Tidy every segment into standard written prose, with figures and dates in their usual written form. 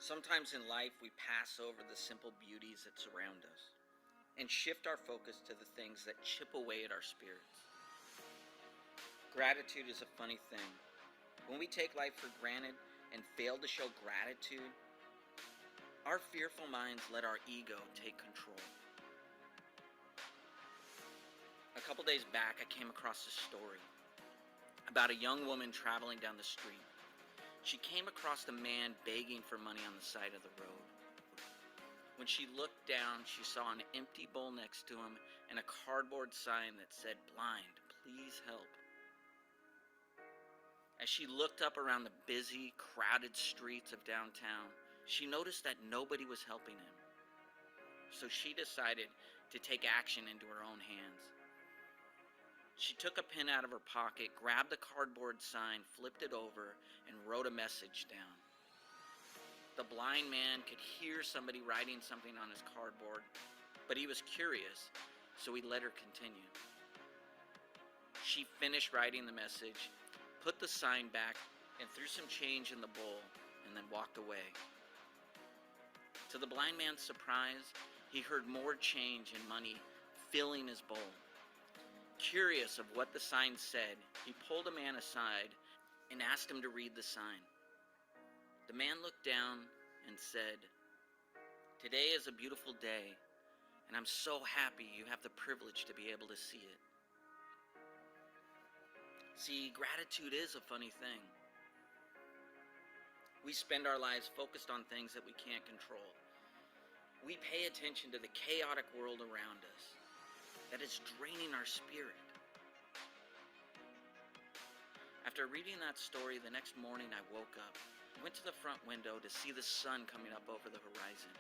Sometimes in life we pass over the simple beauties that surround us and shift our focus to the things that chip away at our spirits. Gratitude is a funny thing. When we take life for granted and fail to show gratitude, our fearful minds let our ego take control. A couple days back, I came across a story about a young woman traveling down the street. She came across a man begging for money on the side of the road. When she looked down, she saw an empty bowl next to him and a cardboard sign that said, "Blind, please help." As she looked up around the busy, crowded streets of downtown, she noticed that nobody was helping him. So she decided to take action into her own hands. She took a pen out of her pocket, grabbed the cardboard sign, flipped it over, and wrote a message down. The blind man could hear somebody writing something on his cardboard, but he was curious, so he let her continue. She finished writing the message, put the sign back, and threw some change in the bowl, and then walked away. To the blind man's surprise, he heard more change and money filling his bowl. Curious of what the sign said, he pulled a man aside and asked him to read the sign. The man looked down and said, "Today is a beautiful day, and I'm so happy you have the privilege to be able to see it." See, gratitude is a funny thing. We spend our lives focused on things that we can't control. We pay attention to the chaotic world around us that is draining our spirit. After reading that story, the next morning I woke up, went to the front window to see the sun coming up over the horizon,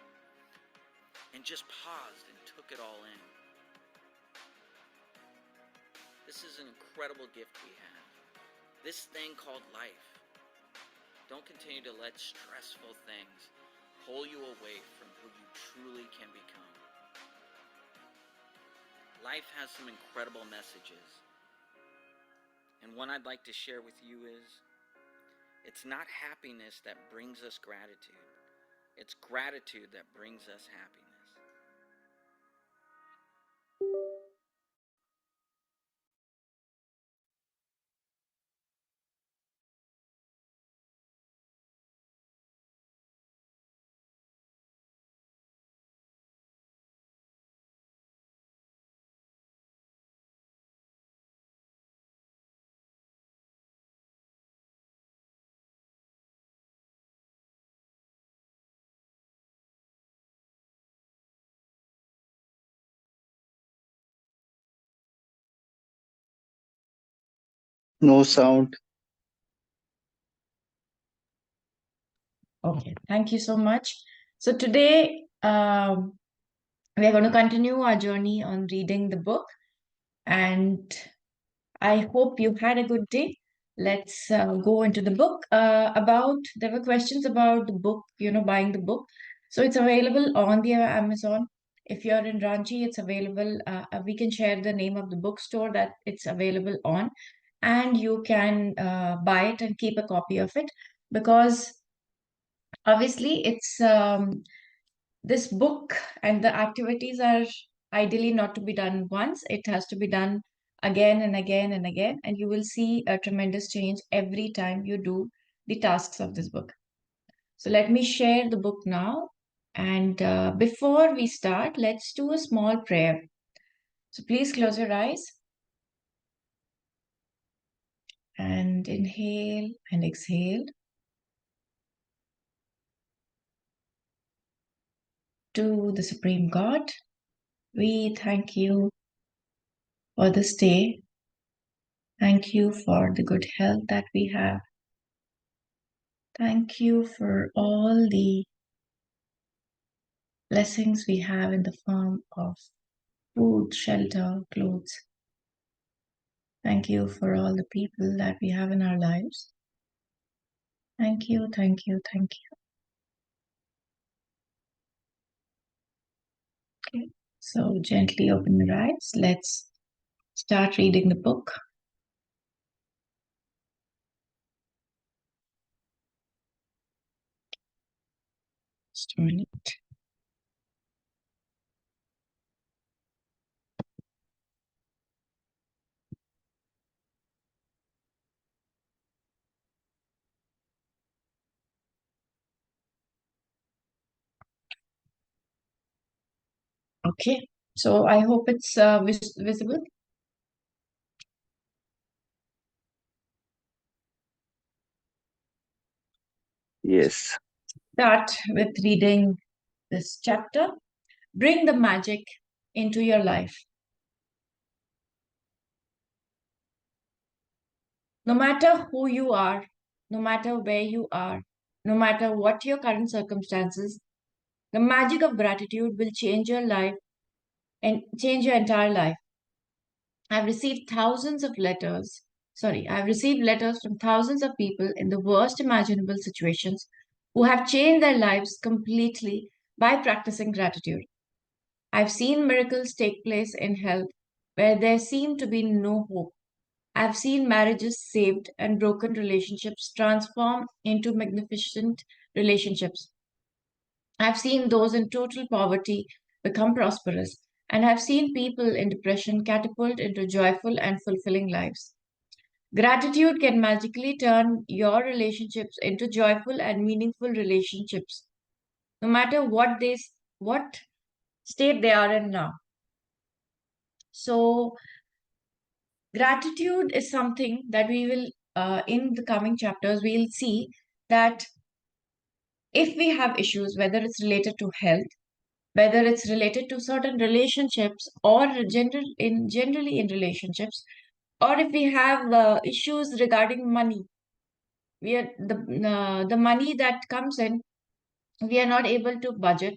and just paused and took it all in. This is an incredible gift we have. This thing called life. Don't continue to let stressful things pull you away from who you truly can become. Life has some incredible messages. And one I'd like to share with you is, it's not happiness that brings us gratitude. It's gratitude that brings us happiness. No sound. Okay, thank you so much. So today we are going to continue our journey on reading the book, and I hope you had a good day. Let's go into the book. There were questions about the book, buying the book. So it's available on the Amazon. If you're in Ranchi, it's available. We can share the name of the bookstore that it's available on, and you can buy it and keep a copy of it, because obviously it's this book and the activities are ideally not to be done once. It has to be done again and again and again, and you will see a tremendous change every time you do the tasks of this book. So let me share the book now. And before we start, let's do a small prayer. So please close your eyes and inhale and exhale. To the Supreme God, we thank you for this day. Thank you for the good health that we have. Thank you for all the blessings we have in the form of food, shelter, clothes. Thank you for all the people that we have in our lives. Thank you, thank you, thank you. Okay, so gently open your eyes. Let's start reading the book. Just a minute. Okay, so I hope it's visible. Yes. Start with reading this chapter. Bring the magic into your life. No matter who you are, no matter where you are, no matter what your current circumstances, the magic of gratitude will change your life and change your entire life. I've received thousands of letters. I've received letters from thousands of people in the worst imaginable situations who have changed their lives completely by practicing gratitude. I've seen miracles take place in health where there seemed to be no hope. I've seen marriages saved and broken relationships transform into magnificent relationships. I've seen those in total poverty become prosperous, and I've seen people in depression catapult into joyful and fulfilling lives. Gratitude can magically turn your relationships into joyful and meaningful relationships, no matter what state they are in now. So, gratitude is something that we will, in the coming chapters, we'll see that if we have issues, whether it's related to health, whether it's related to certain relationships or generally in relationships, or if we have issues regarding money, we are the money that comes in, we are not able to budget,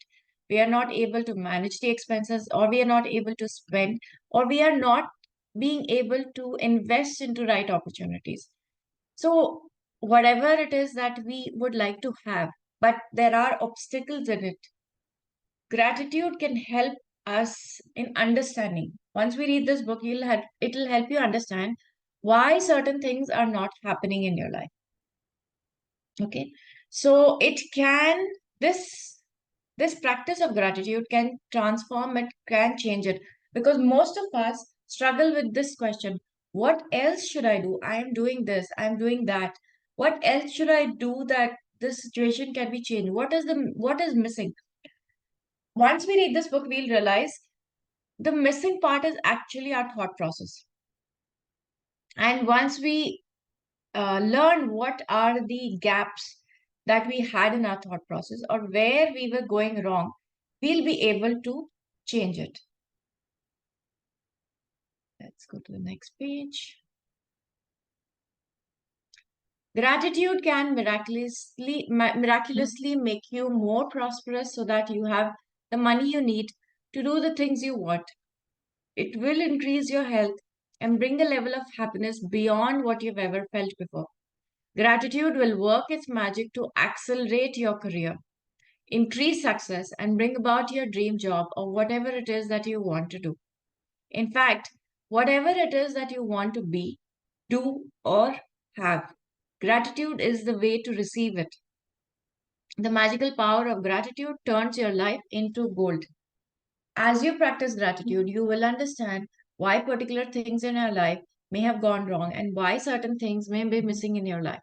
we are not able to manage the expenses, or we are not able to spend, or we are not being able to invest into right opportunities. So whatever it is that we would like to have, but there are obstacles in it, gratitude can help us in understanding. Once we read this book, it'll help you understand why certain things are not happening in your life. Okay, so this practice of gratitude can transform it, can change it, because most of us struggle with this question: what else should I do? I am doing this, I am doing that. What else should I do that this situation can be changed? What is missing? Once we read this book, we'll realize the missing part is actually our thought process. And once we learn what are the gaps that we had in our thought process or where we were going wrong, we'll be able to change it. Let's go to the next page. Gratitude can miraculously make you more prosperous so that you have the money you need to do the things you want. It will increase your health and bring a level of happiness beyond what you've ever felt before. Gratitude will work its magic to accelerate your career, increase success, and bring about your dream job or whatever it is that you want to do. In fact, whatever it is that you want to be, do, or have, gratitude is the way to receive it. The magical power of gratitude turns your life into gold. As you practice gratitude, you will understand why particular things in your life may have gone wrong and why certain things may be missing in your life.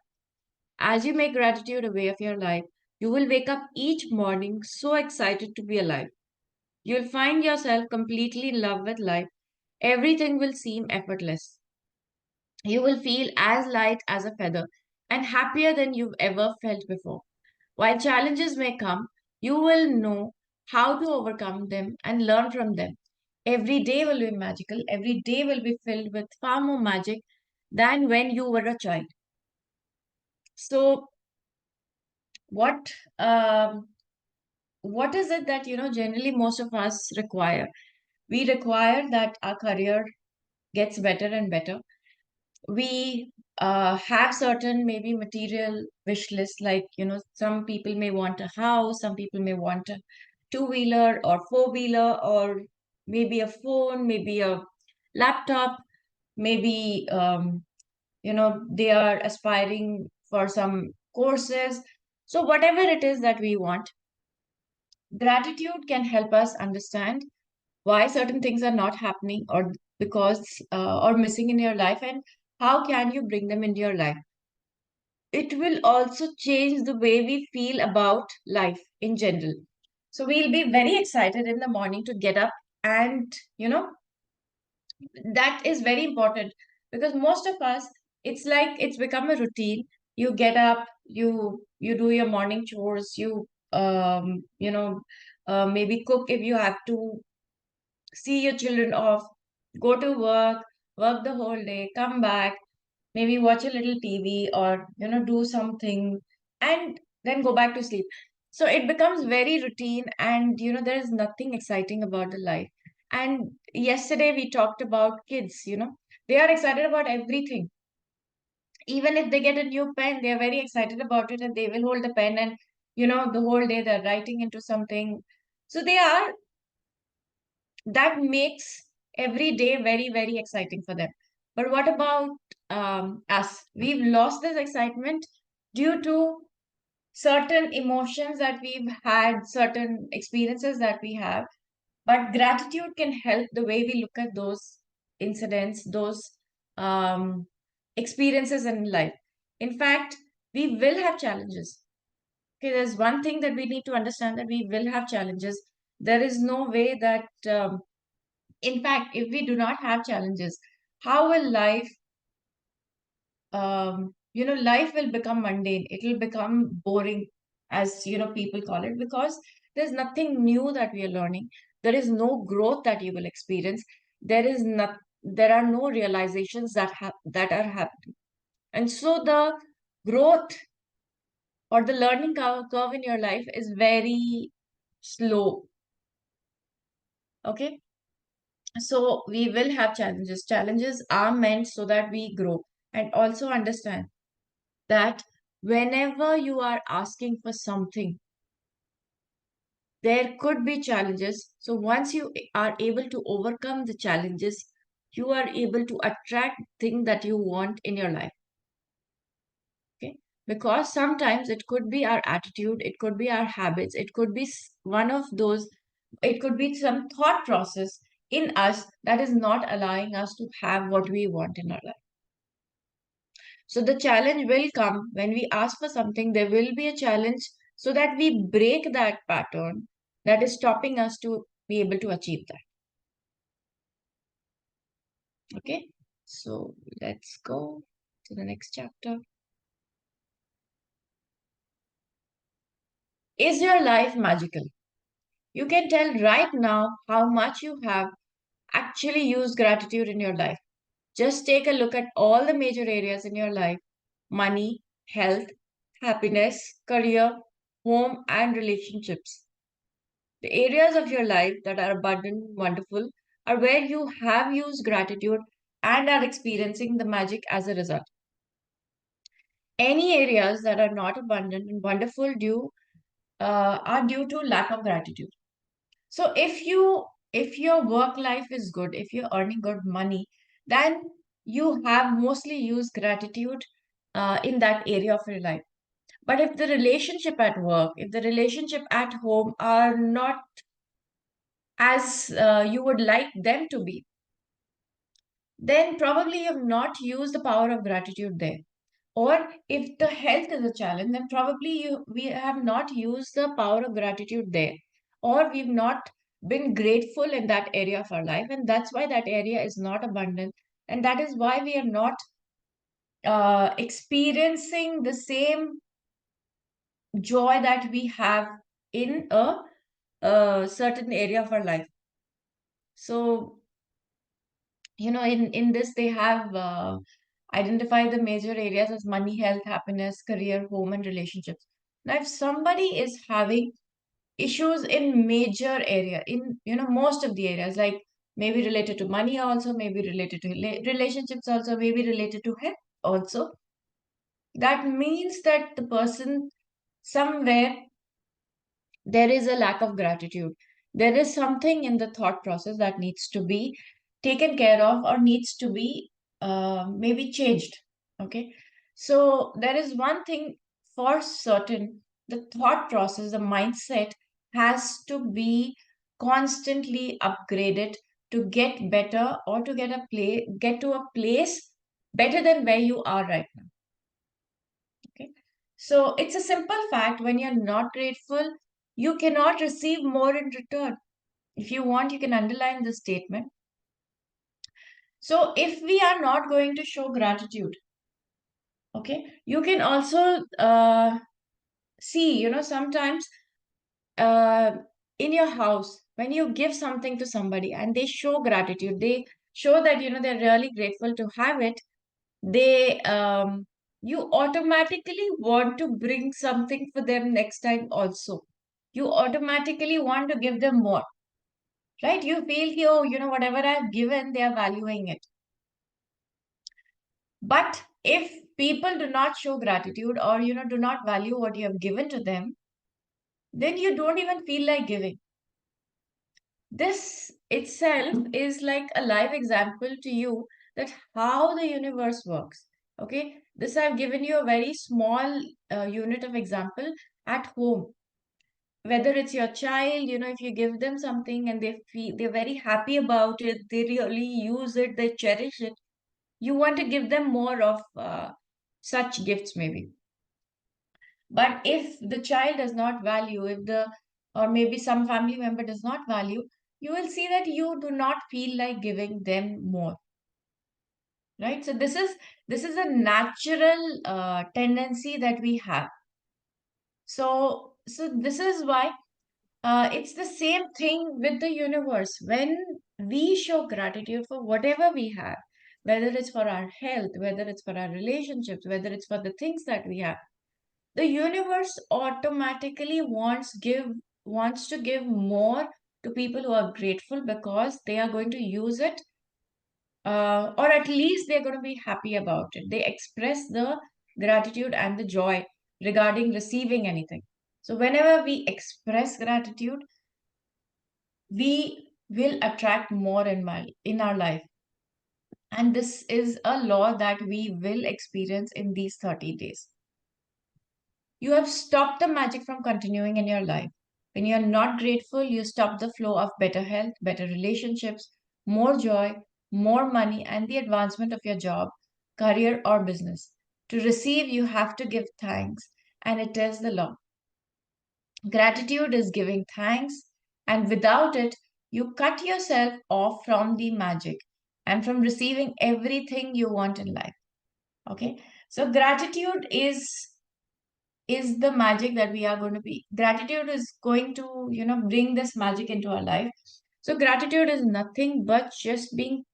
As you make gratitude a way of your life, you will wake up each morning so excited to be alive. You'll find yourself completely in love with life. Everything will seem effortless. You will feel as light as a feather and happier than you've ever felt before. While challenges may come, you will know how to overcome them and learn from them. Every day will be magical. Every day will be filled with far more magic than when you were a child. So, what um, what is it that generally most of us require? We require that our career gets better and better. We have certain maybe material wish list, like some people may want a house, some people may want a two-wheeler or four-wheeler, or maybe a phone, maybe a laptop, maybe they are aspiring for some courses. So whatever it is that we want, Gratitude can help us understand why certain things are not happening or because or missing in your life, and how can you bring them into your life. It will also change the way we feel about life in general. So we'll be very excited in the morning to get up, and that is very important, because most of us, it's like it's become a routine. You get up, you do your morning chores, you maybe cook if you have to, see your children off, go to work, work the whole day, come back, maybe watch a little TV, or do something, and then go back to sleep. So it becomes very routine, and there is nothing exciting about the life. And yesterday we talked about kids, they are excited about everything. Even if they get a new pen, they are very excited about it, and they will hold the pen, and the whole day they're writing into something. So they are, that makes every day very, very exciting for them. But what about us? We've lost this excitement due to certain emotions that we've had, certain experiences that we have. But gratitude can help the way we look at those incidents, those um, experiences in life. In fact, we will have challenges. Okay, there's one thing that we need to understand, that we will have challenges. There is no way that in fact, if we do not have challenges, how will life, life will become mundane. It will become boring, as, people call it, because there's nothing new that we are learning. There is no growth that you will experience. There are no realizations that are happening. And so the growth or the learning curve in your life is very slow. Okay. So we will have challenges. Challenges are meant so that we grow. And also understand that whenever you are asking for something, there could be challenges. So once you are able to overcome the challenges, you are able to attract things that you want in your life. Okay. Because sometimes it could be our attitude, it could be our habits, it could be one of those, it could be some thought process in us that is not allowing us to have what we want in our life. So the challenge will come when we ask for something, there will be a challenge so that we break that pattern that is stopping us to be able to achieve that. Okay. So let's go to the next chapter. Is your life magical? You can tell right now how much you have actually used gratitude in your life. Just take a look at all the major areas in your life: money, health, happiness, career, home, and relationships. The areas of your life that are abundant, wonderful, are where you have used gratitude and are experiencing the magic as a result. Any areas that are not abundant and wonderful are due to lack of gratitude. So if your work life is good, if you're earning good money, then you have mostly used gratitude in that area of your life. But if the relationship at work, if the relationship at home are not as you would like them to be, then probably you have not used the power of gratitude there. Or if the health is a challenge, then probably we have not used the power of gratitude there. Or we've not been grateful in that area of our life. And that's why that area is not abundant. And that is why we are not experiencing the same joy that we have in a certain area of our life. So, in this, they have identified the major areas as money, health, happiness, career, home, and relationships. Now, if somebody is having issues in major area, in most of the areas, like maybe related to money also, maybe related to relationships also, maybe related to health also, that means that the person somewhere, there is a lack of gratitude. There is something in the thought process that needs to be taken care of, or needs to be maybe changed. Okay. So there is one thing for certain: the thought process, the mindset has to be constantly upgraded to get better, or to get to a place better than where you are right now. Okay. So it's a simple fact: when you're not grateful, you cannot receive more in return. If you want, you can underline this statement. So if we are not going to show gratitude, okay, you can also see, sometimes uh, in your house, when you give something to somebody and they show gratitude, they show that, they're really grateful to have it, they you automatically want to bring something for them next time also. You automatically want to give them more, right? You feel, oh, whatever I've given, they are valuing it. But if people do not show gratitude, or do not value what you have given to them, then you don't even feel like giving. This itself is like a live example to you that how the universe works. Okay, this I've given you a very small unit of example at home. Whether it's your child, if you give them something and they're very happy about it, they really use it, they cherish it, you want to give them more of such gifts maybe. But if the child does not value, if the or maybe some family member does not value, you will see that you do not feel like giving them more, right? So this is a natural tendency that we have. So this is why it's the same thing with the universe. When we show gratitude for whatever we have, whether it's for our health, whether it's for our relationships, whether it's for the things that we have, the universe automatically wants to give more to people who are grateful, because they are going to use it, or at least they're going to be happy about it. They express the gratitude and the joy regarding receiving anything. So whenever we express gratitude, we will attract more in our life. And this is a law that we will experience in these 30 days. You have stopped the magic from continuing in your life. When you are not grateful, you stop the flow of better health, better relationships, more joy, more money, and the advancement of your job, career, or business. To receive, you have to give thanks, and it is the law. Gratitude is giving thanks, and without it, you cut yourself off from the magic and from receiving everything you want in life. Okay, so gratitude is the magic that we are going to be. Gratitude is going to, bring this magic into our life. So gratitude is nothing but just being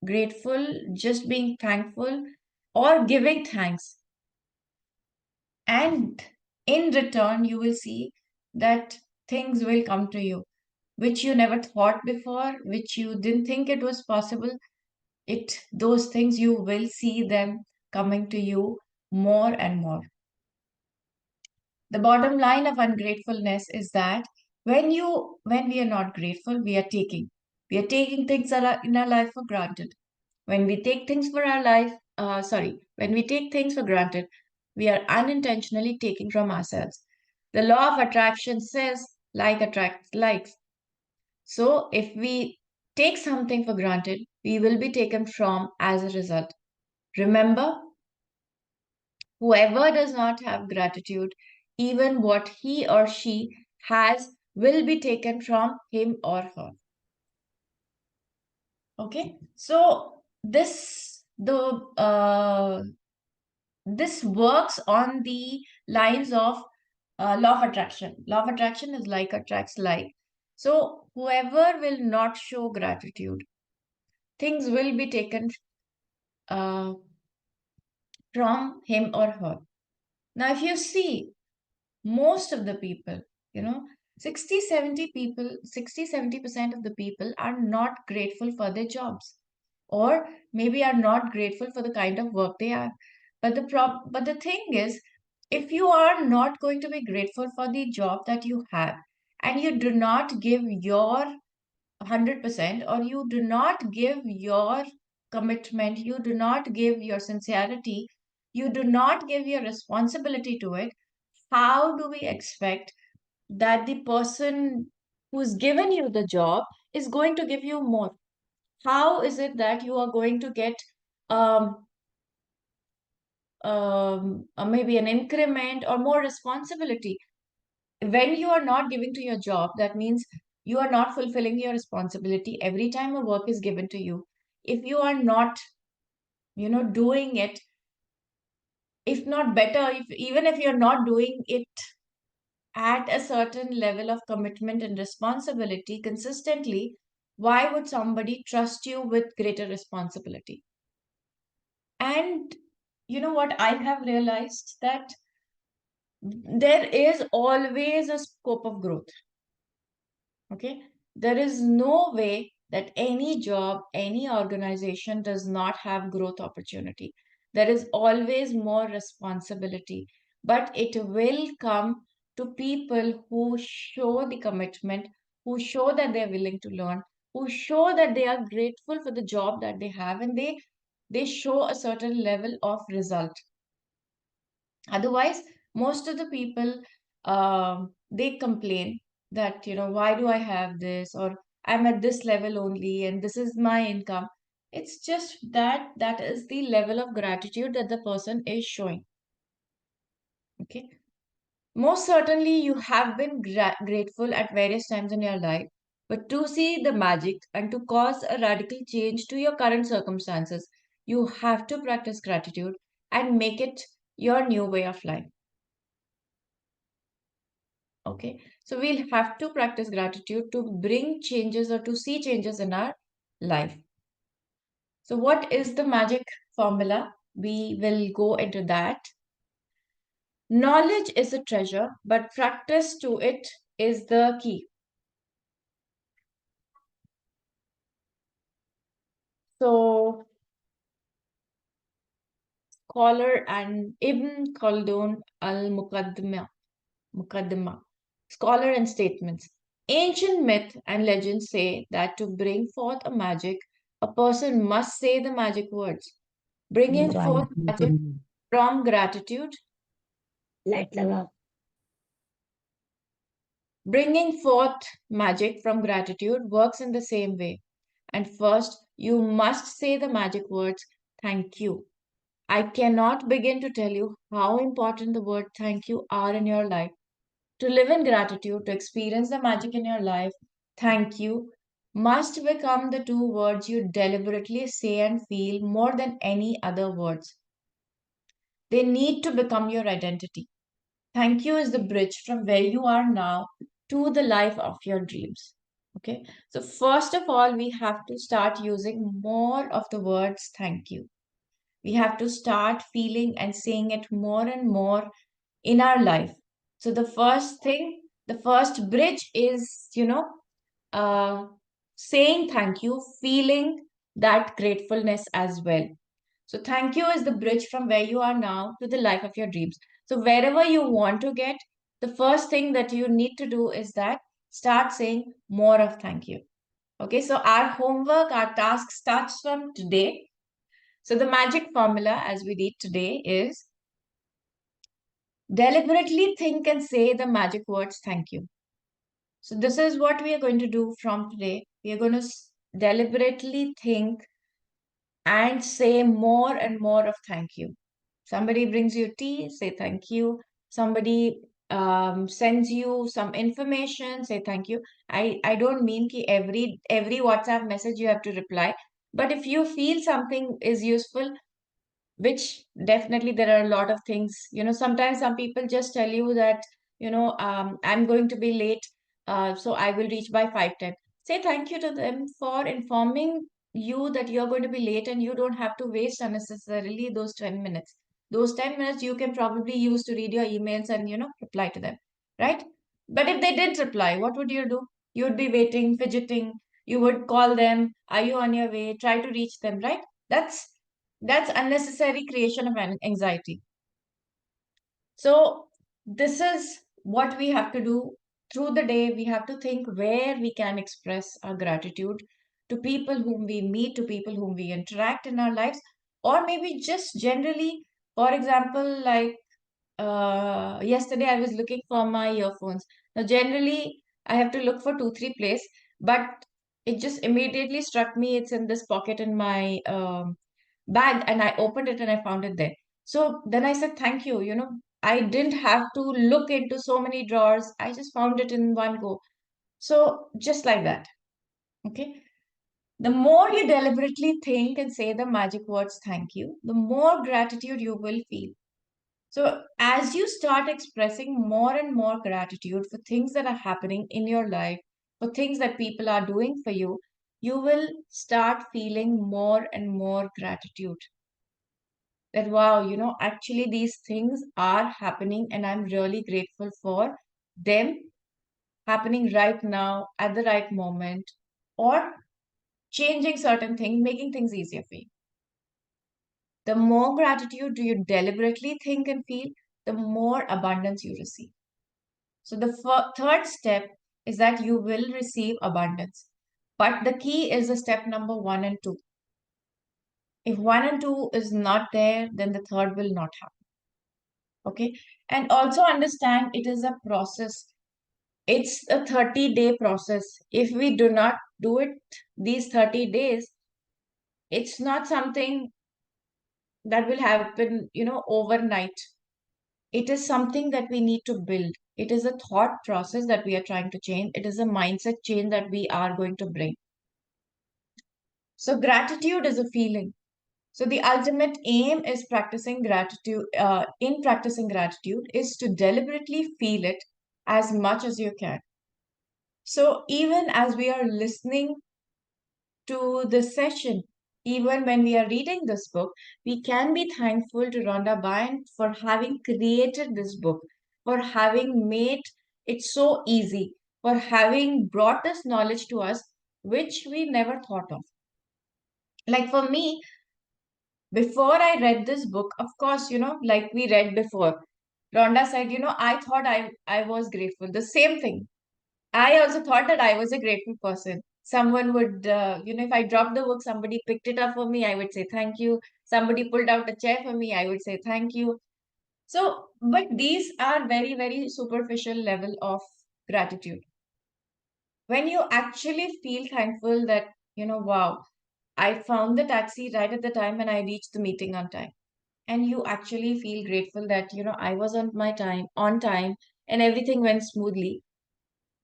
grateful, just being thankful, or giving thanks. And in return, you will see that things will come to you, which you never thought before, which you didn't think it was possible. Those things, you will see them coming to you more and more. The bottom line of ungratefulness is that when we are not grateful, we are taking things that are in our life for granted. When we take things for our life, when we take things for granted, we are unintentionally taking from ourselves. The law of attraction says like attracts likes. So if we take something for granted, we will be taken from as a result. Remember, whoever does not have gratitude, even what he or she has will be taken from him or her. Okay, so this works on the lines of law of attraction. Law of attraction is like attracts like. So whoever will not show gratitude, things will be taken uh, from him or her. Now, if you see, most of the people, you know 60 70% of the people are not grateful for their jobs, or maybe are not grateful for the kind of work they are. But the thing is, if you are not going to be grateful for the job that you have, and you do not give your 100%, or you do not give your commitment, you do not give your sincerity, you do not give your responsibility to it, how do we expect that the person who's given you the job is going to give you more? How is it that you are going to get um, maybe an increment or more responsibility? When you are not giving to your job, that means you are not fulfilling your responsibility every time a work is given to you. If you are not, doing it, if not better, if even if you're not doing it at a certain level of commitment and responsibility consistently, why would somebody trust you with greater responsibility? And you know what I have realized, that there is always a scope of growth. Okay. There is no way that any job, any organization does not have growth opportunity. There is always more responsibility, but it will come to people who show the commitment, who show that they're willing to learn, who show that they are grateful for the job that they have, and they show a certain level of result. Otherwise, most of the people, they complain that, why do I have this? Or I'm at this level only and this is my income. It's just that that is the level of gratitude that the person is showing. Okay. Most certainly, you have been grateful at various times in your life, but to see the magic and to cause a radical change to your current circumstances, you have to practice gratitude and make it your new way of life. Okay, so we'll have to practice gratitude to bring changes or to see changes in our life. So, what is the magic formula? We will go into that. Knowledge is a treasure, but practice to it is the key. So, scholar and Ibn Khaldun Muqaddimah, scholar and statements. Ancient myth and legends say that to bring forth a magic, a person must say the magic words. Bringing forth magic from gratitude, light लगा bringing forth magic from gratitude works in the same way. And first, you must say the magic words, thank you. I cannot begin to tell you how important the word thank you are in your life. To live in gratitude, to experience the magic in your life, thank you must become the two words you deliberately say and feel more than any other words. They need to become your identity. Thank you is the bridge from where you are now to the life of your dreams. Okay. So, first of all, we have to start using more of the words thank you. We have to start feeling and saying it more and more in our life. So, the first thing, the first bridge is, uh, saying thank you, feeling that gratefulness as well. So, thank you is the bridge from where you are now to the life of your dreams. So, wherever you want to get, the first thing that you need to do is that start saying more of thank you. Okay, so our homework, our task starts from today. So, the magic formula as we did today is deliberately think and say the magic words thank you. So, this is what we are going to do from today. We are going to deliberately think and say more and more of thank you. Somebody brings you tea, say thank you. Somebody sends you some information, say thank you. I don't mean ki every WhatsApp message you have to reply, but if you feel something is useful, which definitely there are a lot of things, sometimes some people just tell you that, I'm going to be late, so I will reach by 5:10. Say thank you to them for informing you that you're going to be late and you don't have to waste unnecessarily those 10 minutes. Those 10 minutes you can probably use to read your emails and, reply to them, right? But if they didn't reply, what would you do? You would be waiting, fidgeting. You would call them. Are you on your way? Try to reach them, right? That's unnecessary creation of anxiety. So this is what we have to do through the day. We have to think where we can express our gratitude to people whom we meet, to people whom we interact in our lives, or maybe just generally, for example, like yesterday I was looking for my earphones. Now, generally, I have to look for 2, 3 places, but it just immediately struck me it's in this pocket in my bag, and I opened it and I found it there. So then I said, thank you. I didn't have to look into so many drawers. I just found it in one go. So just like that. Okay. The more you deliberately think and say the magic words, thank you, the more gratitude you will feel. So, as you start expressing more and more gratitude for things that are happening in your life, for things that people are doing for you, you will start feeling more and more gratitude. That, wow, actually, these things are happening, and I'm really grateful for them happening right now at the right moment, or changing certain things, making things easier for you. The more gratitude you deliberately think and feel, the more abundance you receive. So the third step is that you will receive abundance. But the key is the step number 1 and 2. If 1 and 2 is not there, then the third will not happen. Okay. And also understand it is a process. It's a 30-day process. If we do not do it these 30 days, it's not something that will happen, overnight. It is something that we need to build. It is a thought process that we are trying to change. It is a mindset change that we are going to bring. So, gratitude is a feeling. So, the ultimate aim is practicing gratitude. In practicing gratitude, is to deliberately feel it as much as you can. So, even as we are listening to this session, even when we are reading this book, we can be thankful to Rhonda Byrne for having created this book, for having made it so easy, for having brought this knowledge to us, which we never thought of. Like for me, before I read this book, of course, like we read before, Rhonda said, I thought I was grateful. The same thing. I also thought that I was a grateful person. Someone would, if I dropped the book, somebody picked it up for me, I would say thank you. Somebody pulled out a chair for me, I would say thank you. So, but these are very, very superficial level of gratitude. When you actually feel thankful that, wow, I found the taxi right at the time and I reached the meeting on time. And you actually feel grateful that, I was on time, and everything went smoothly.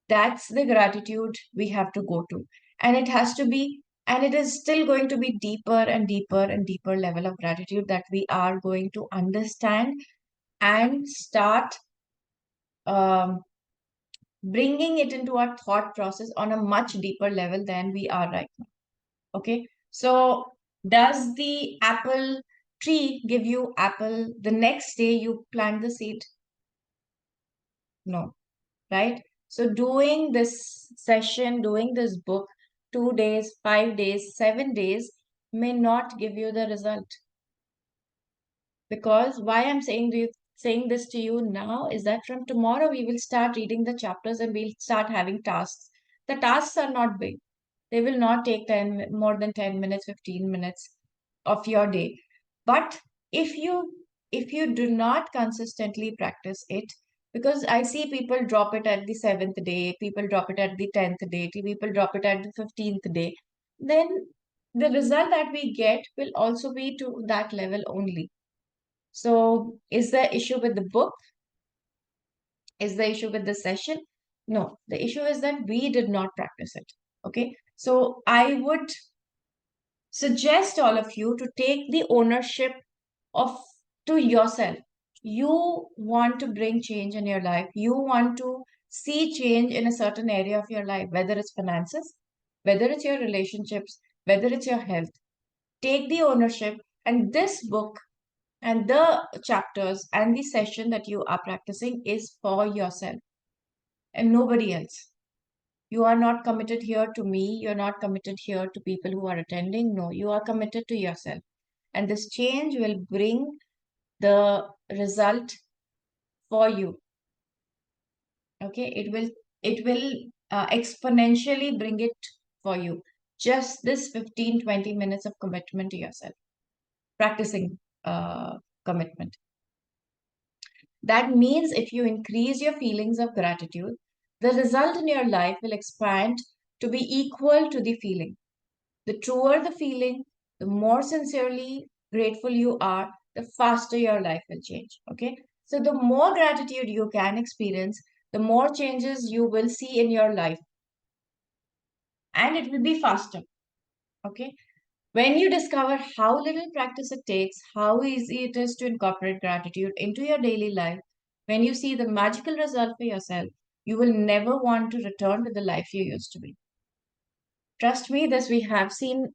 That's the gratitude we have to go to. And it has to be, and it is still going to be deeper and deeper and deeper level of gratitude that we are going to understand and start um, bringing it into our thought process on a much deeper level than we are right now. Okay. So, does the apple tree give you apple the next day you plant the seed? No, right? So doing this session, doing this book, 2 days, 5 days, 7 days may not give you the result. Because why I'm saying this to you now is that from tomorrow we will start reading the chapters and we'll start having tasks. The tasks are not big. They will not take more than 10 minutes, 15 minutes of your day. But if you if you do not consistently practice it, because I see people drop it at the 7th day, people drop it at the 10th day, people drop it at the 15th day, then the result that we get will also be to that level only. So, is the issue with the book? Is the issue with the session? No, the issue is that we did not practice it. Okay, so I would suggest all of you to take the ownership of to yourself. You want to bring change in your life. You want to see change in a certain area of your life, whether it's finances, whether it's your relationships, whether it's your health. Take the ownership, and this book and the chapters and the session that you are practicing is for yourself and nobody else. You are not committed here to me. You're not committed here to people who are attending. No, you are committed to yourself. And this change will bring the result for you. Okay, it will exponentially bring it for you. Just this 15-20 minutes of commitment to yourself, practicing commitment. That means if you increase your feelings of gratitude, the result in your life will expand to be equal to the feeling. The truer the feeling, the more sincerely grateful you are, the faster your life will change. Okay. So, the more gratitude you can experience, the more changes you will see in your life, and it will be faster. Okay. When you discover how little practice it takes, how easy it is to incorporate gratitude into your daily life, when you see the magical result for yourself, you will never want to return to the life you used to be. Trust me, this we have seen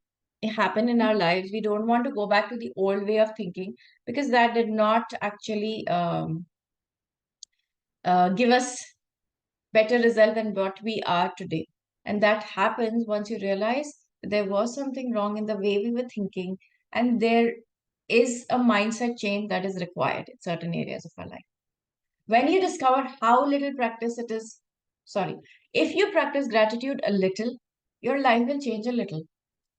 happen in our lives. We don't want to go back to the old way of thinking because that did not actually give us better result than what we are today. And that happens once you realize that there was something wrong in the way we were thinking, and there is a mindset change that is required in certain areas of our life. When you discover how little practice it is, sorry, if you practice gratitude a little, your life will change a little.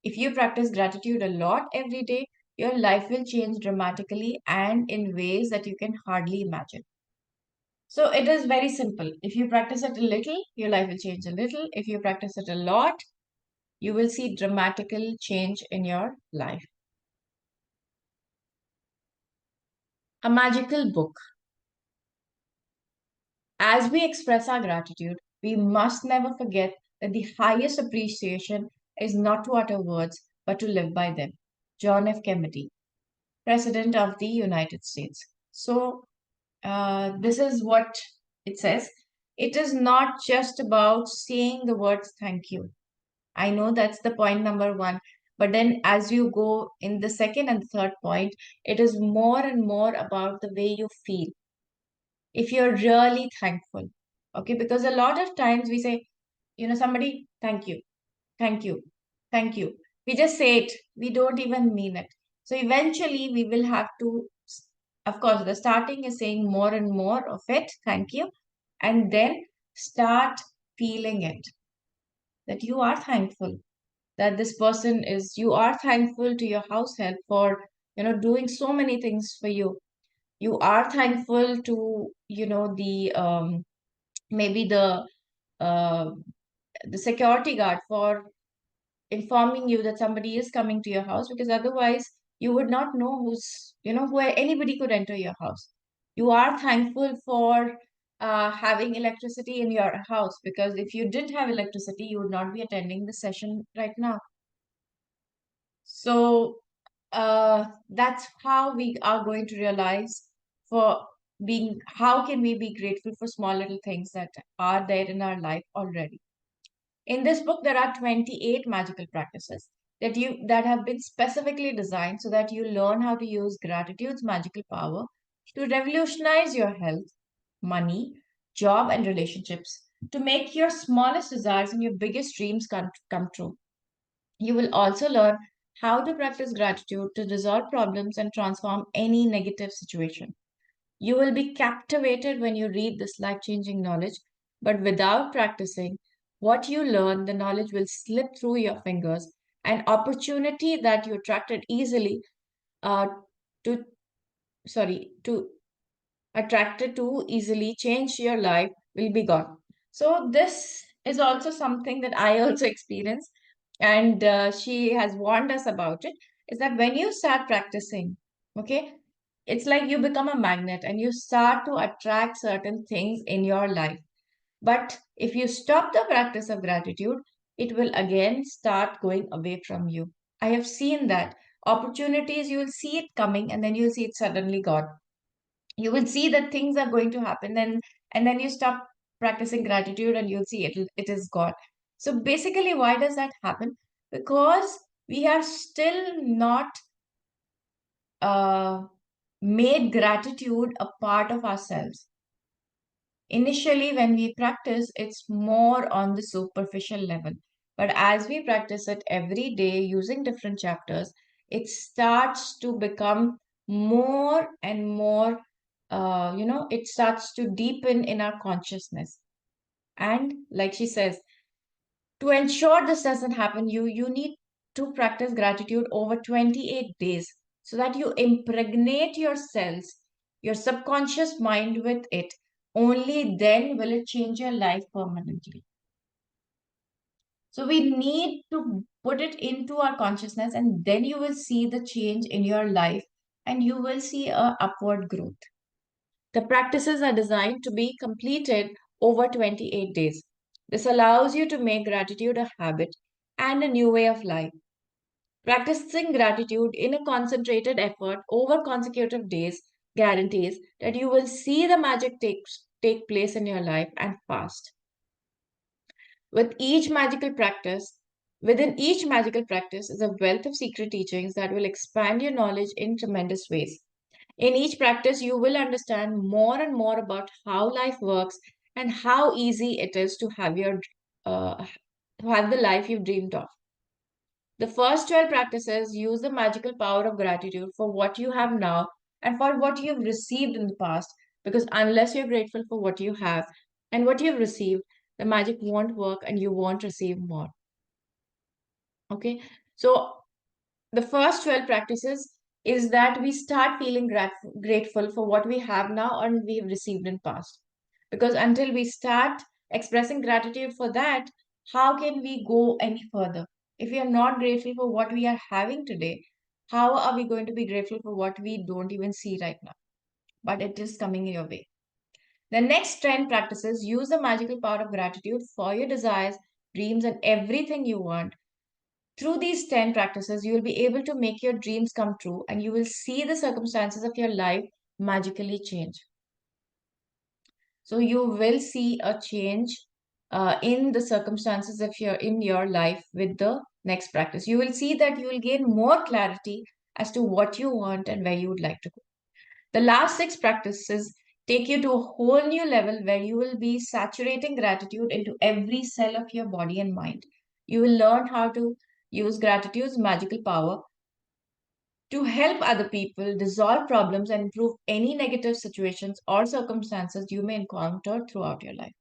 If you practice gratitude a lot every day, your life will change dramatically and in ways that you can hardly imagine. So it is very simple. If you practice it a little, your life will change a little. If you practice it a lot, you will see dramatical change in your life. A magical book. As we express our gratitude, we must never forget that the highest appreciation is not to utter words, but to live by them. John F. Kennedy, President of the United States. So, this is what it says. It is not just about saying the words thank you. I know that's the point number one. But then, as you go in the second and third point, it is more and more about the way you feel. If you're really thankful, okay, because a lot of times we say, somebody, thank you, thank you, thank you. We just say it, we don't even mean it. So eventually, we will have to, of course, the starting is saying more and more of it, thank you, and then start feeling it that you are thankful that this person is, you are thankful to your house help for, doing so many things for you. You are thankful to, the maybe uh, the security guard for informing you that somebody is coming to your house, because otherwise you would not know where anybody could enter your house. You are thankful for having electricity in your house, because if you didn't have electricity, you would not be attending the session right now. So that's how we are going to realize for how can we be grateful for small little things that are there in our life already. In this book, there are 28 magical practices that have been specifically designed so that you learn how to use gratitude's magical power to revolutionize your health, money, job, and relationships, to make your smallest desires and your biggest dreams come true. You will also learn how to practice gratitude to resolve problems and transform any negative situation. You will be captivated when you read this life changing knowledge, but without practicing what you learn, the knowledge will slip through your fingers. An opportunity that you attracted easily uh, to, to attracted to easily change your life will be gone. So, this is also something that I also experienced, and she has warned us about it. Is that when you start practicing, okay, it's like you become a magnet and you start to attract certain things in your life. But if you stop the practice of gratitude, it will again start going away from you. I have seen that opportunities, you will see it coming and then you'll see it suddenly gone. You will see that things are going to happen, and then you stop practicing gratitude and you'll see it is gone. So basically, why does that happen? Because we have still not uh, made gratitude a part of ourselves. Initially, when we practice, it's more on the superficial level. But as we practice it every day using different chapters, it starts to become more and more, it starts to deepen in our consciousness. And like she says, to ensure this doesn't happen, you need to practice gratitude over 28 days so that you impregnate your cells your subconscious mind with it, only then will it change your life permanently. So we need to put it into our consciousness, and then you will see the change in your life and you will see a upward growth. The practices are designed to be completed over 28 days. This allows you to make gratitude a habit and a new way of life. Practicing gratitude in a concentrated effort over consecutive days guarantees that you will see the magic take place in your life and fast. With each magical practice, Within each magical practice is a wealth of secret teachings that will expand your knowledge in tremendous ways. In each practice, you will understand more and more about how life works and how easy it is uh, to have the life you've dreamed of. The first 12 practices use the magical power of gratitude for what you have now and for what you have received in the past, because unless you're grateful for what you have and what you've received, the magic won't work and you won't receive more. Okay, so the first 12 practices is that we start feeling grateful for what we have now and we've received in past, because until we start expressing gratitude for that, how can we go any further? If we are not grateful for what we are having today, how are we going to be grateful for what we don't even see right now, but it is coming your way? The next 10 practices use the magical power of gratitude for your desires, dreams, and everything you want. Through these 10 practices, you will be able to make your dreams come true and you will see the circumstances of your life magically change. So you will see a change in the circumstances of your life with the next practice. You will see that you will gain more clarity as to what you want and where you would like to go. The last 6 practices take you to a whole new level where you will be saturating gratitude into every cell of your body and mind. You will learn how to use gratitude's magical power to help other people dissolve problems and improve any negative situations or circumstances you may encounter throughout your life.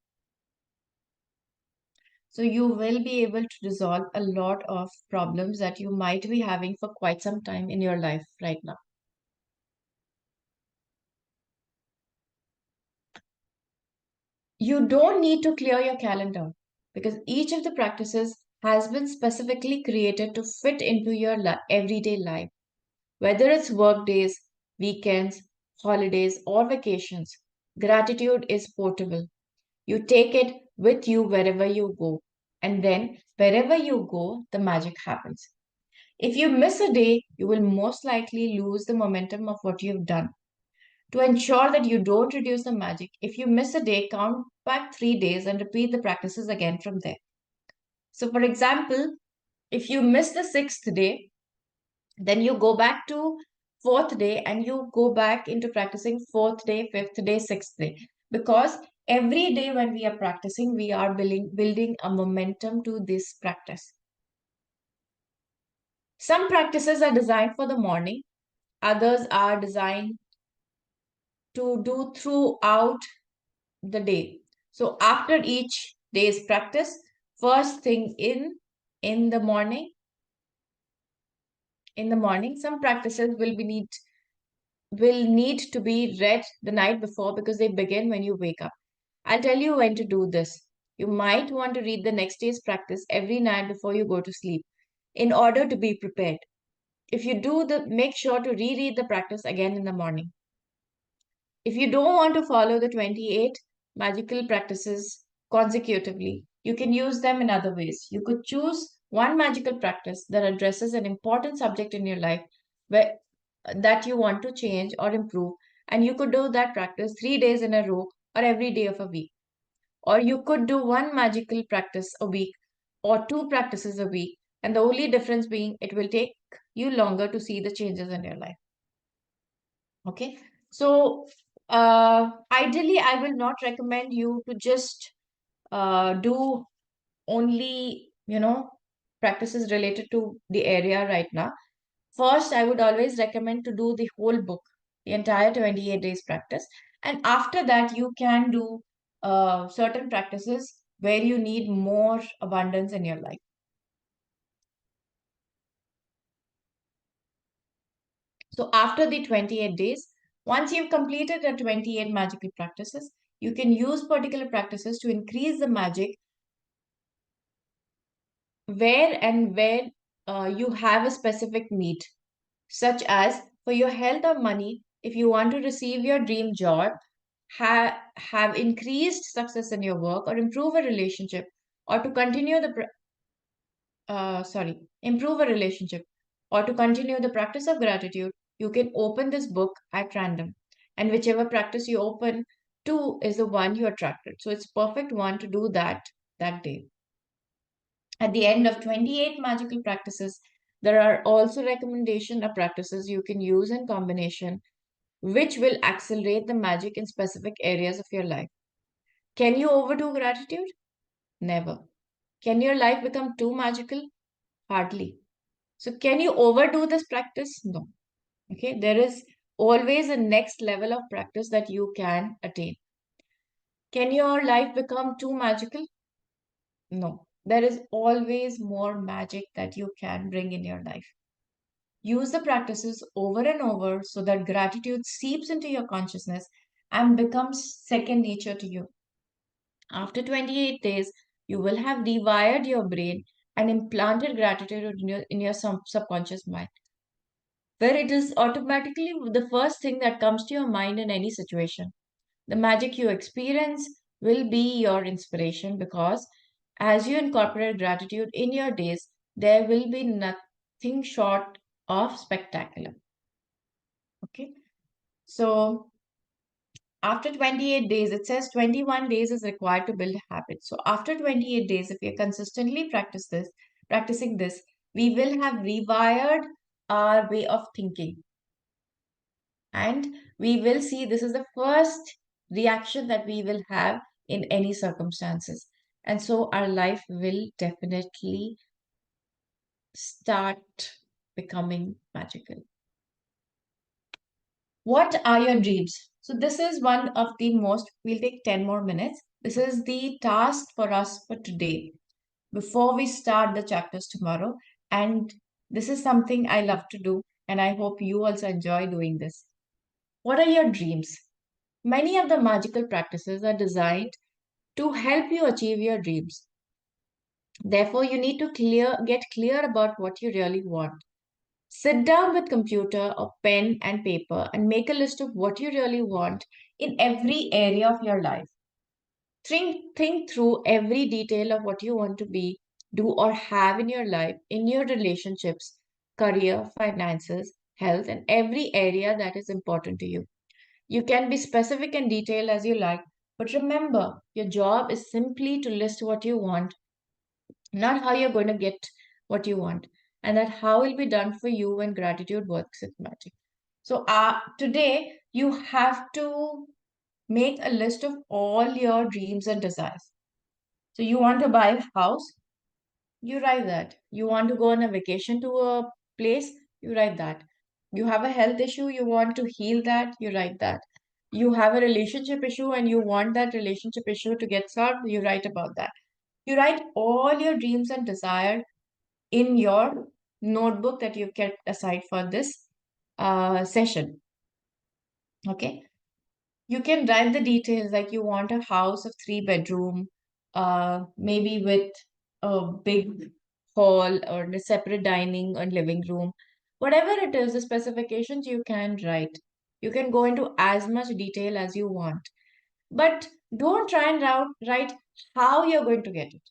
So, you will be able to resolve a lot of problems that you might be having for quite some time in your life right now. You don't need to clear your calendar because each of the practices has been specifically created to fit into your everyday life. Whether it's work days, weekends, holidays, or vacations, gratitude is portable. You take it with you wherever you go, and then wherever you go, the magic happens. If you miss a day, you will most likely lose the momentum of what you've done. To ensure that you don't reduce the magic, if you miss a day, count back 3 days and repeat the practices again from there. So, for example, if you miss the sixth day, then you go back to fourth day and you go back into practicing fourth day, fifth day, sixth day. Because every day when we are practicing, we are building a momentum to this practice. Some practices are designed for the morning, others are designed to do throughout the day. So after each day's practice, first thing in the morning, some practices will need to be read the night before because they begin when you wake up. I'll tell you when to do this. You might want to read the next day's practice every night before you go to sleep in order to be prepared. If you make sure to reread the practice again in the morning. If you don't want to follow the 28 magical practices consecutively, you can use them in other ways. You could choose one magical practice that addresses an important subject in your life where, that you want to change or improve, and you could do that practice 3 days in a row or every day of a week. Or you could do one magical practice a week or two practices a week, and the only difference being it will take you longer to see the changes in your life. Okay, so ideally, I will not recommend you to just do only, practices related to the area right now. First, I would always recommend to do the whole book, the entire 28 days practice. And after that, you can do certain practices where you need more abundance in your life. So after the 28 days, Once you've completed the 28 magical practices, you can use particular practices to increase the magic where you have a specific need, such as for your health or money, if you want to receive your dream job, have increased success in your work, or improve a relationship, or to continue improve a relationship, or to continue the practice of gratitude, you can open this book at random. And whichever practice you open to is the one you attracted. So it's perfect one to do that day. At the end of 28 magical practices, there are also recommendation of practices you can use in combination, which will accelerate the magic in specific areas of your life. Can you overdo gratitude? Never. Can your life become too magical? Hardly. So can you overdo this practice? No. Okay. There is always a next level of practice that you can attain. Can your life become too magical? No. There is always more magic that you can bring in your life. Use the practices over and over so that gratitude seeps into your consciousness and becomes second nature to you. After 28 days, you will have rewired your brain and implanted gratitude in your subconscious mind, where it is automatically the first thing that comes to your mind in any situation. The magic you experience will be your inspiration, because as you incorporate gratitude in your days, there will be nothing short of spectacular. Okay. So after 28 days, it says 21 days is required to build habits. So after 28 days, if we consistently practicing this, we will have rewired our way of thinking. And we will see this is the first reaction that we will have in any circumstances. And so our life will definitely start becoming magical. What are your dreams? So this is one of the most, we'll take 10 more minutes. This is the task for us for today before we start the chapters tomorrow. And this is something I love to do. And I hope you also enjoy doing this. What are your dreams? Many of the magical practices are designed to help you achieve your dreams. Therefore, you need to get clear about what you really want. Sit down with computer or pen and paper and make a list of what you really want in every area of your life. Think through every detail of what you want to be, do, or have in your life, in your relationships, career, finances, health, and every area that is important to you. You can be specific and detailed as you like, but remember, your job is simply to list what you want, not how you're going to get what you want, and that how will be done for you when gratitude works its magic. So today you have to make a list of all your dreams and desires. So you want to buy a house, you write that. You want to go on a vacation to a place, you write that. You have a health issue, you want to heal that, you write that. You have a relationship issue and you want that relationship issue to get solved, you write about that. You write all your dreams and desires in your notebook that you've kept aside for this session. Okay. You can write the details like you want a house of 3 bedroom, maybe with a big hall or a separate dining or living room. Whatever it is, the specifications you can write. You can go into as much detail as you want. But don't try and write how you're going to get it.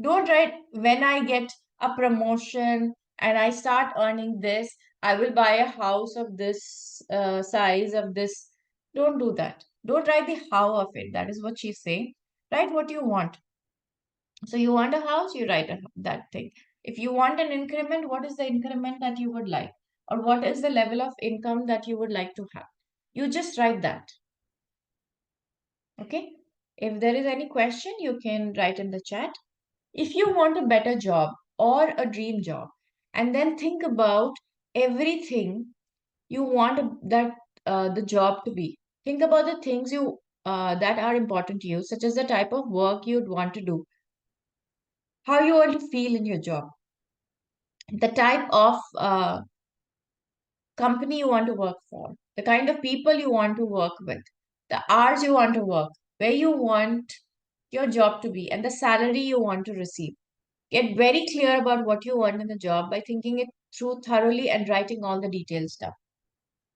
Don't write when I get a promotion and I start earning this, I will buy a house of this size of this. Don't do that. Don't write the how of it. That is what she's saying. Write what you want. So you want a house, you write that thing. If you want an increment, what is the increment that you would like? Or what is the level of income that you would like to have? You just write that. Okay. If there is any question, you can write in the chat. If you want a better job or a dream job, and then think about everything you want the job to be. Think about the things you that are important to you, such as the type of work you'd want to do, how you want to feel in your job, the type of company you want to work for, the kind of people you want to work with, the hours you want to work, where you want your job to be, and the salary you want to receive. Get very clear about what you want in the job by thinking it through thoroughly and writing all the details down.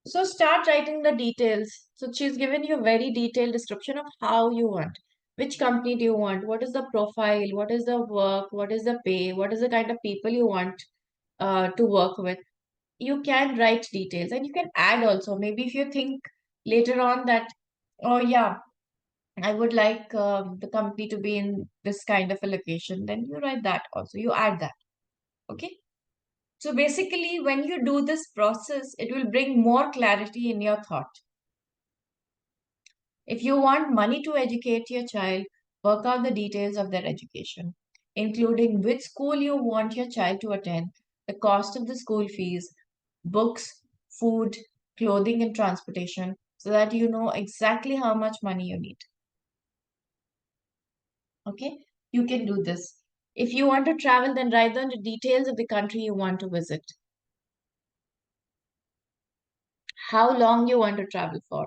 So start writing the details. So she's given you a very detailed description of how you want. Which company do you want? What is the profile? What is the work? What is the pay? What is the kind of people you want to work with? You can write details and you can add also. Maybe if you think later on that, oh yeah, I would like the company to be in this kind of a location, then you write that also. You add that. Okay. So basically, when you do this process, it will bring more clarity in your thought. If you want money to educate your child, work out the details of their education, including which school you want your child to attend, the cost of the school fees, books, food, clothing, and transportation, so that you know exactly how much money you need. Okay, you can do this. If you want to travel, then write down the details of the country you want to visit, how long you want to travel for,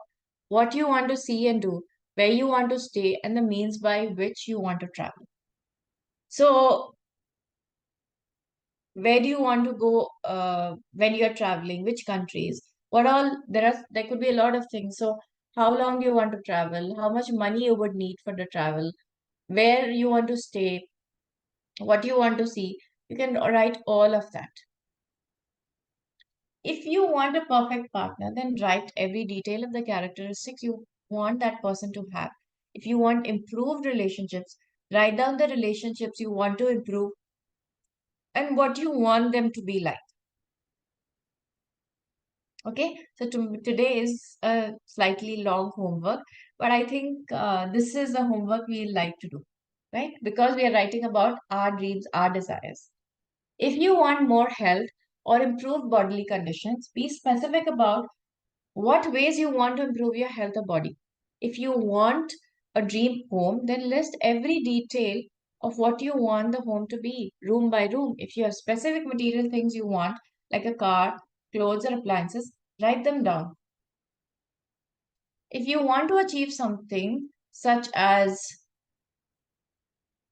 what you want to see and do, where you want to stay, and the means by which you want to travel. So, where do you want to go when you're traveling? Which countries? What all? There could be a lot of things. So, how long you want to travel? How much money you would need for the travel? Where you want to stay? What you want to see? You can write all of that. If you want a perfect partner, then write every detail of the characteristics you want that person to have. If you want improved relationships, write down the relationships you want to improve and what you want them to be like. Okay, so today is a slightly long homework, but I think this is the homework we like to do, right? Because we are writing about our dreams, our desires. If you want more health or improved bodily conditions, be specific about what ways you want to improve your health or body. If you want a dream home, then list every detail of what you want the home to be, room by room. If you have specific material things you want, like a car, clothes, or appliances, write them down. If you want to achieve something such as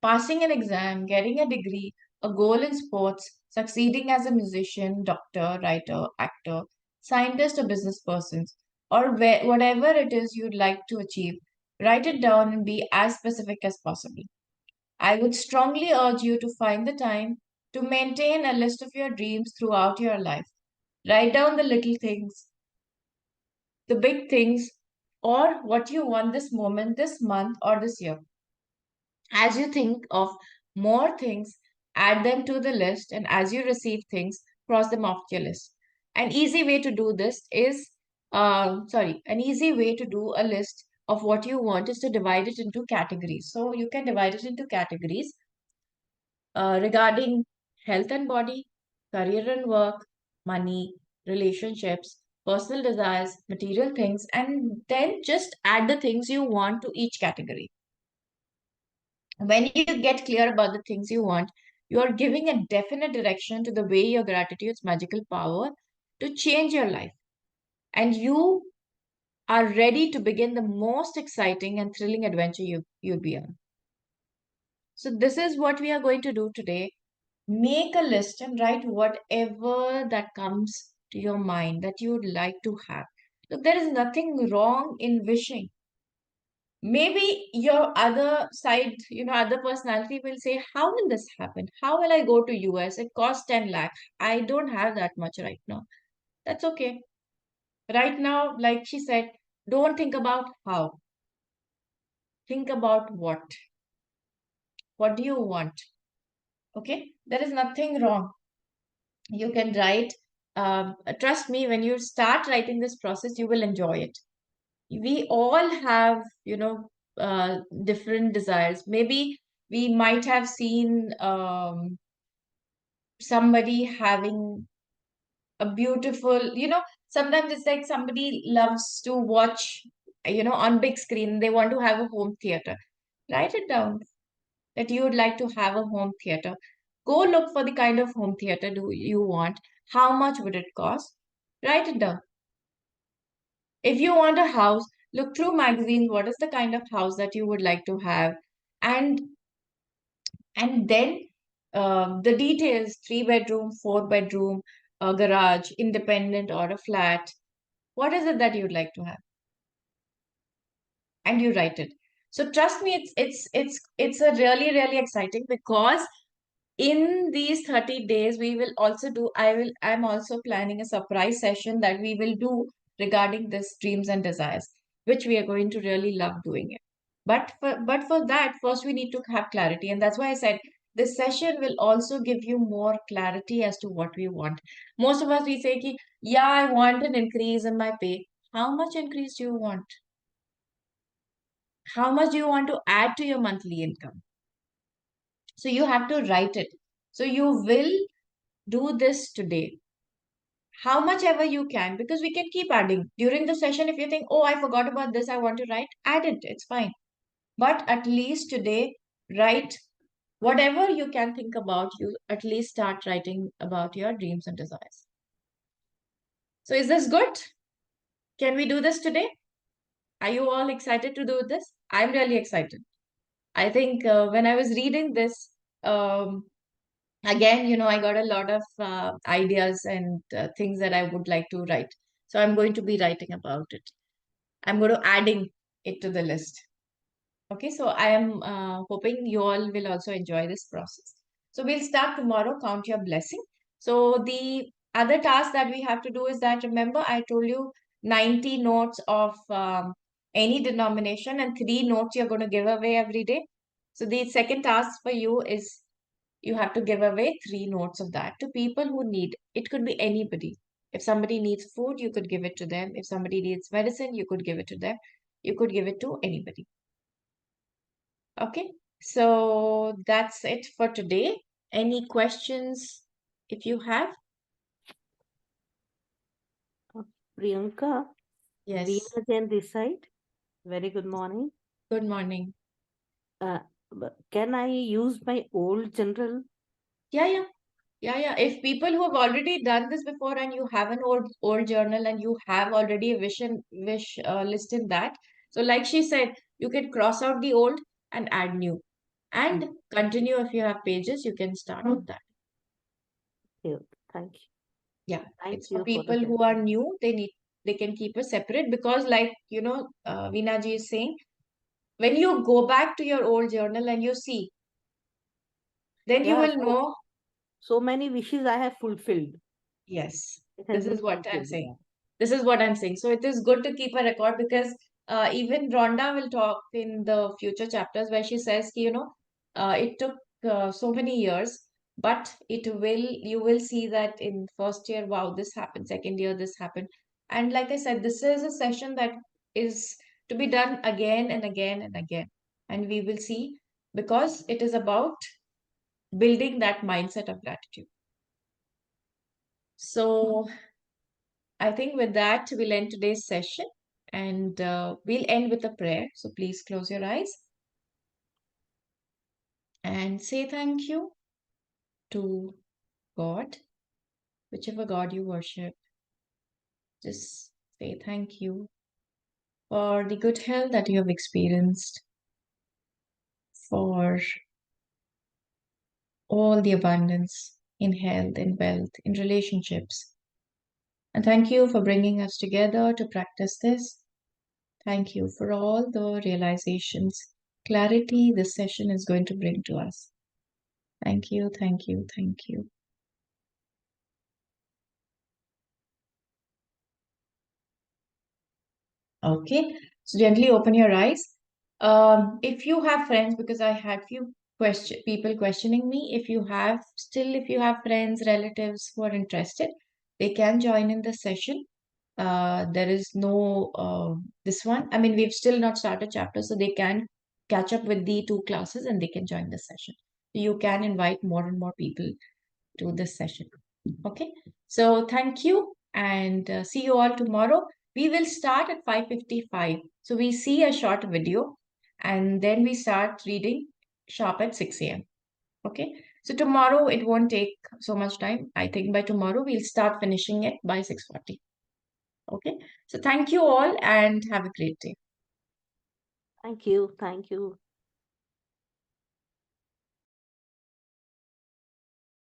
passing an exam, getting a degree, a goal in sports, succeeding as a musician, doctor, writer, actor, scientist, or business person, or whatever it is you'd like to achieve, write it down and be as specific as possible. I would strongly urge you to find the time to maintain a list of your dreams throughout your life. Write down the little things, the big things, or what you want this moment, this month, or this year. As you think of more things, add them to the list, and as you receive things, cross them off your list. An easy way to do this is, an easy way to do a list of what you want is to divide it into categories. So you can divide it into categories regarding health and body, career and work, money, relationships, personal desires, material things, and then just add the things you want to each category. When you get clear about the things you want, you are giving a definite direction to the way your gratitude's magical power to change your life. And you are ready to begin the most exciting and thrilling adventure you'll be on. So, this is what we are going to do today. Make a list and write whatever that comes to your mind that you would like to have. Look, there is nothing wrong in wishing. Maybe your other side, other personality will say, how will this happen? How will I go to US? It costs 10 lakh. I don't have that much right now. That's okay. Right now, like she said, don't think about how. Think about what. What do you want? Okay? There is nothing wrong. You can write. Trust me, when you start writing this process, you will enjoy it. We all have, different desires. Maybe we might have seen somebody having a beautiful, sometimes it's like somebody loves to watch, on big screen. They want to have a home theater. Write it down that you would like to have a home theater. Go look for the kind of home theater do you want. How much would it cost? Write it down. If you want a house, look through magazines. What is the kind of house that you would like to have? And then the details, 3 bedroom, 4 bedroom, a garage, independent or a flat. What is it that you'd like to have? And you write it. So trust me, it's a really exciting, because in these 30 days we will also do I'm also planning a surprise session that we will do regarding this dreams and desires, which we are going to really love doing it. But for that, first we need to have clarity, and that's why I said this session will also give you more clarity as to what we want. Most of us, we say ki, yeah, I want an increase in my pay. How much increase do you want? How much do you want to add to your monthly income? So you have to write it. So you will do this today, how much ever you can, because we can keep adding during the session. If you think, oh, I forgot about this, I want to write, add it, it's fine. But at least today, write whatever you can think about. You at least start writing about your dreams and desires. So is this good? Can we do this today? Are you all excited to do this? I'm really excited. I think when I was reading this, um, again, I got a lot of ideas and things that I would like to write. So I'm going to be writing about it. I'm going to adding it to the list. Okay, so I am hoping you all will also enjoy this process. So we'll start tomorrow, count your blessing. So the other task that we have to do is that, remember, I told you 90 notes of any denomination and 3 notes you're going to give away every day. So the second task for you is you have to give away 3 notes of that to people who need. It could be anybody. If somebody needs food, you could give it to them. If somebody needs medicine, you could give it to them. You could give it to anybody. Okay, so that's it for today. Any questions if you have? Priyanka, Yes. Veena Jain this side. Very good morning. Good morning. Can I use my old general? Yeah. If people who have already done this before and you have an old journal and you have already a wish list in that, so like she said, you can cross out the old and add new, and continue. If you have pages, you can start with that. Okay, thank you. Yeah, Thank it's for you for the people who are new. They can keep it separate, because like Veena ji is saying, when you go back to your old journal and you see, then you Yeah, will know. so many wishes I have fulfilled. Yes, It has this been is what I'm fulfilled. saying. Yeah. This is what I'm saying. So it is good to keep a record, because even Rhonda will talk in the future chapters where she says, it took so many years, but you will see that in first year, wow, this happened. Second year, this happened. And like I said, this is a session that is to be done again and again and again. And we will see, because it is about building that mindset of gratitude. So I think with that, we'll end today's session, and we'll end with a prayer. So please close your eyes and say thank you to God, whichever God you worship. Just say thank you for the good health that you have experienced, for all the abundance in health, in wealth, in relationships. And thank you for bringing us together to practice this. Thank you for all the realizations, clarity this session is going to bring to us. Thank you. Okay, so gently open your eyes. If you have friends, because I had few people questioning me, if you have friends, relatives who are interested, they can join in the session. There is no this one. I mean, we've still not started chapter, so they can catch up with the 2 classes and they can join the session. You can invite more and more people to this session. Okay, so thank you, and see you all tomorrow. We will start at 5:55. So we see a short video and then we start reading sharp at 6 a.m. Okay, so tomorrow it won't take so much time. I think by tomorrow we'll start finishing it by 6:40. Okay. So thank you all and have a great day. Thank you. Thank you.